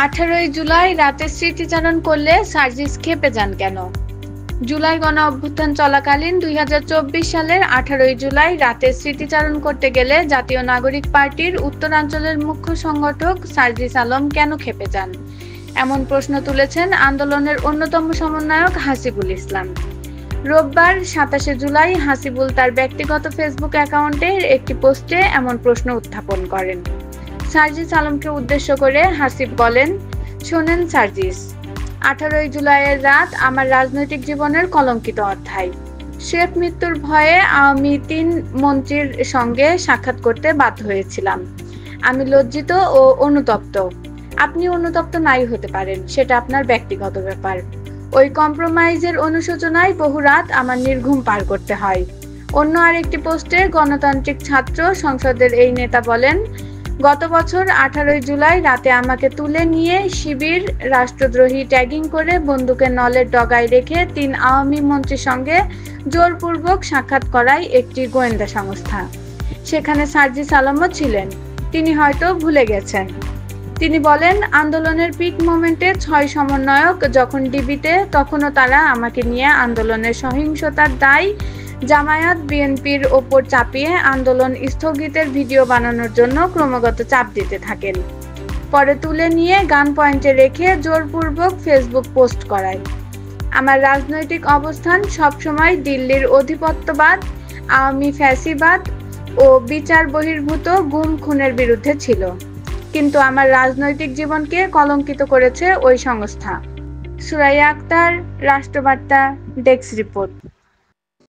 18ই জুলাই রাতে স্মৃতিচারণ করলে সার্জিস ক্ষেপে যান কেন? জুলাই গণ অভ্যুত্থান চলাকালীন 2024 সালের 18ই জুলাই রাতে স্মৃতিচারণ করতে গেলে জাতীয় নাগরিক পার্টির উত্তরাঞ্চলের মুখ্য সংগঠক সার্জিস আলম কেন ক্ষেপে যান? এমন প্রশ্ন তুলেছেন আন্দোলনের অন্যতম সমন্বয়ক হাসিবুল ইসলাম। রোববার 27শে জুলাই হাসিবুল তার ব্যক্তিগত ফেসবুক অ্যাকাউন্টে একটি পোস্টে এমন প্রশ্ন উত্থাপন করেন। সার্জিস আলমকে উদ্দেশ্য করে হাসিব বলেন, শোনেন সার্জিস, 18ই জুলাইয়ের রাত আমার রাজনৈতিক জীবনের কলঙ্কিত অধ্যায়। শেখ মৃত্যুর ভয়ে আমি 3 মন্ত্রীর সঙ্গে সাক্ষাৎ করতে বাধ্য হয়েছিলাম। আমি লজ্জিত ও অনুতপ্ত। আপনি অনুতপ্ত নাই হতে পারেন, সেটা আপনার ব্যক্তিগত ব্যাপার। ওই কম্প্রোমাইজের অনুশোচনায় বহু রাত আমার নির্ঘুম পার করতে হয়। অন্য আরেকটি পোস্টে গণতান্ত্রিক ছাত্র সংসদের এই নেতা বলেন, গত বছর 18ই জুলাই রাতে আমাকে তুলে নিয়ে শিবির রাষ্ট্রদ্রোহী ট্যাগিং করে বন্দুকের নলের ডগায় রেখে 3 আওয়ামী মন্ত্রীর সঙ্গে জোরপূর্বক সাক্ষাৎ করায় একটি গোয়েন্দা সংস্থা। সেখানে সার্জিস আলমও ছিলেন, তিনি হয়তো ভুলে গেছেন। তিনি বলেন, আন্দোলনের পিক মোমেন্টে 6 সমন্বয়ক যখন ডিবিতে, তখনও তারা আমাকে নিয়ে আন্দোলনের সহিংসতার দায় জামায়াত বিএনপির ওপর চাপিয়ে আন্দোলন স্থগিতের ভিডিও বানানোর জন্য ক্রমাগত চাপ দিতে থাকেন। পরে তুলে নিয়ে গান পয়েন্টে রেখে জোরপূর্বক ফেসবুক পোস্ট করায়। আমার রাজনৈতিক অবস্থান সবসময় দিল্লির অধিপত্যবাদ, আওয়ামী ফ্যাসিবাদ ও বিচার বহির্ভূত গুম খুনের বিরুদ্ধে ছিল, কিন্তু আমার রাজনৈতিক জীবনকে কলঙ্কিত করেছে ওই সংস্থা। Suraiya Akter, Rashtrabarta, desk report.